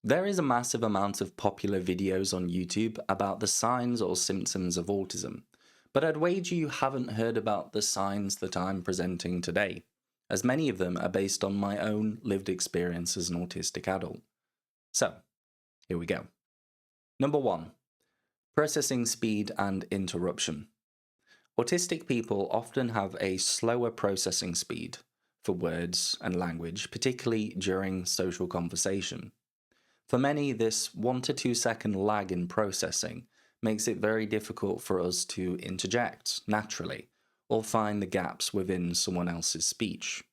There is a massive amount of popular videos on YouTube about the signs or symptoms of autism, but I'd wager you haven't heard about the signs that I'm presenting today, as many of them are based on my own lived experience as an autistic adult. So, here we go. Number 1. Processing speed and interruption. Autistic people often have a slower processing speed for words and language, particularly during social conversation. For many, this 1 to 2 second lag in processing makes it very difficult for us to interject naturally or find the gaps within someone else's speech.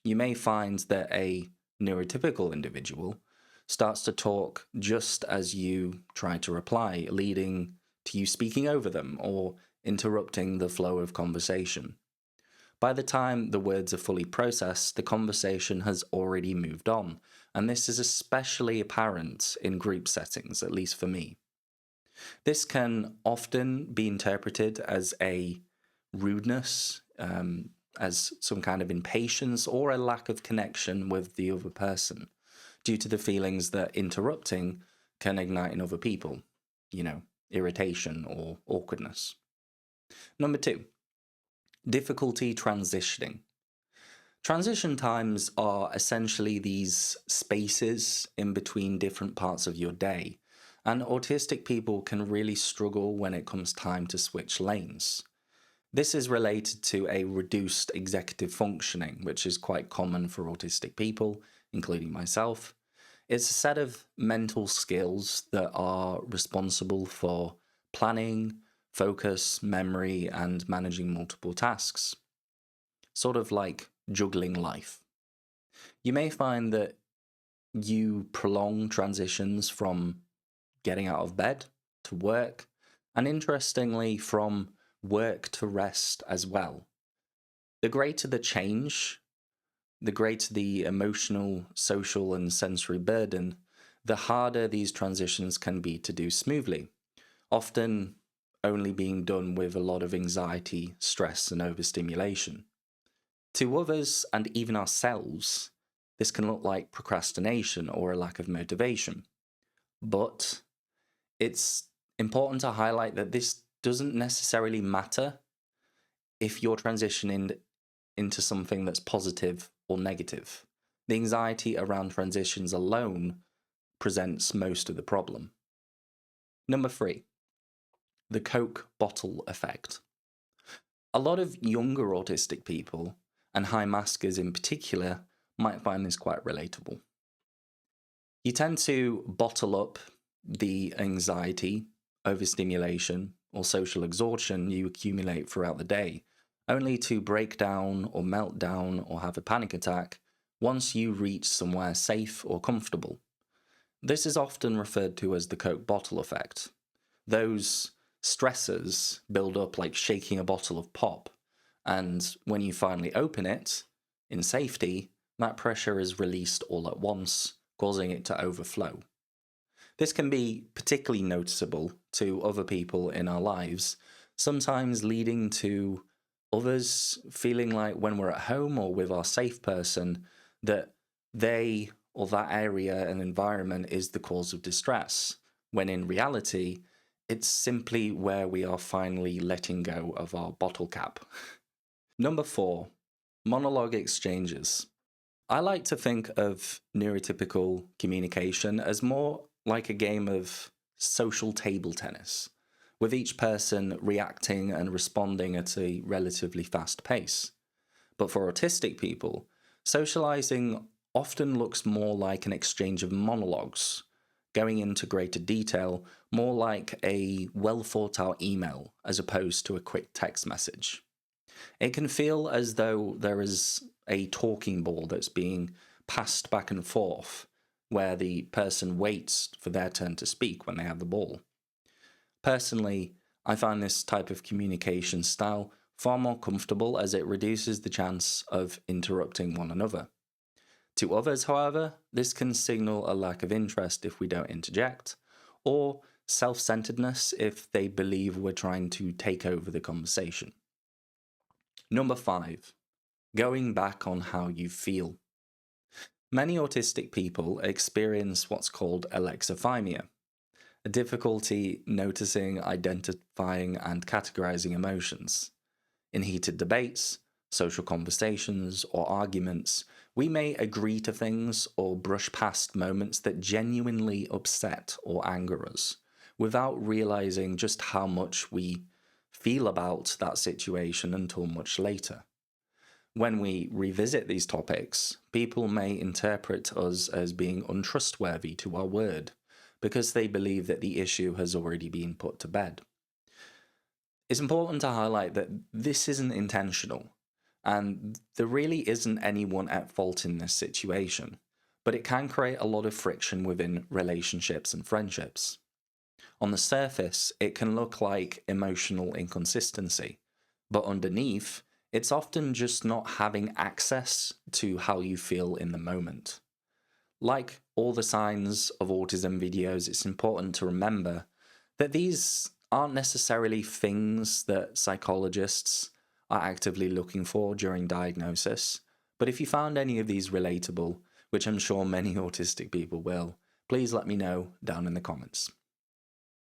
You may find that a neurotypical individual starts to talk just as you try to reply, leading to you speaking over them or interrupting the flow of conversation. By the time the words are fully processed, the conversation has already moved on, and this is especially apparent in group settings, at least for me. This can often be interpreted as a rudeness, as some kind of impatience, or a lack of connection with the other person, due to the feelings that interrupting can ignite in other people, irritation or awkwardness. Number 2. Difficulty transitioning. Transition times are essentially these spaces in between different parts of your day, and autistic people can really struggle when it comes time to switch lanes. This is related to a reduced executive functioning, which is quite common for autistic people, including myself. It's a set of mental skills that are responsible for planning, focus, memory, and managing multiple tasks. Sort of like juggling life. You may find that you prolong transitions from getting out of bed to work, and interestingly, from work to rest as well. The greater the change, the greater the emotional, social, and sensory burden, the harder these transitions can be to do smoothly, often only being done with a lot of anxiety, stress, and overstimulation. To others, and even ourselves, this can look like procrastination or a lack of motivation. But it's important to highlight that this doesn't necessarily matter if you're transitioning into something that's positive or negative. The anxiety around transitions alone presents most of the problem. Number 3. The Coke bottle effect. A lot of younger autistic people, and high maskers in particular, might find this quite relatable. You tend to bottle up the anxiety, overstimulation, or social exhaustion you accumulate throughout the day, only to break down or melt down or have a panic attack once you reach somewhere safe or comfortable. This is often referred to as the Coke bottle effect. Those stressors build up like shaking a bottle of pop, and when you finally open it, in safety, that pressure is released all at once, causing it to overflow. This can be particularly noticeable to other people in our lives, sometimes leading to others feeling like when we're at home or with our safe person, that they or that area and environment is the cause of distress, when in reality, it's simply where we are finally letting go of our bottle cap. Number 4, monologue exchanges. I like to think of neurotypical communication as more like a game of social table tennis, with each person reacting and responding at a relatively fast pace. But for autistic people, socializing often looks more like an exchange of monologues, going into greater detail, more like a well-thought-out email as opposed to a quick text message. It can feel as though there is a talking ball that's being passed back and forth, where the person waits for their turn to speak when they have the ball. Personally, I find this type of communication style far more comfortable as it reduces the chance of interrupting one another. To others, however, this can signal a lack of interest if we don't interject, or self-centeredness if they believe we're trying to take over the conversation. Number 5, going back on how you feel. Many autistic people experience what's called alexithymia, a difficulty noticing, identifying, and categorizing emotions. In heated debates, social conversations, or arguments, we may agree to things or brush past moments that genuinely upset or anger us, without realizing just how much we feel about that situation until much later. When we revisit these topics, people may interpret us as being untrustworthy to our word, because they believe that the issue has already been put to bed. It's important to highlight that this isn't intentional, and there really isn't anyone at fault in this situation, but it can create a lot of friction within relationships and friendships. On the surface, it can look like emotional inconsistency, but underneath, it's often just not having access to how you feel in the moment. Like all the signs of autism videos, it's important to remember that these aren't necessarily things that psychologists are actively looking for during diagnosis, but if you found any of these relatable, which I'm sure many autistic people will, please let me know down in the comments.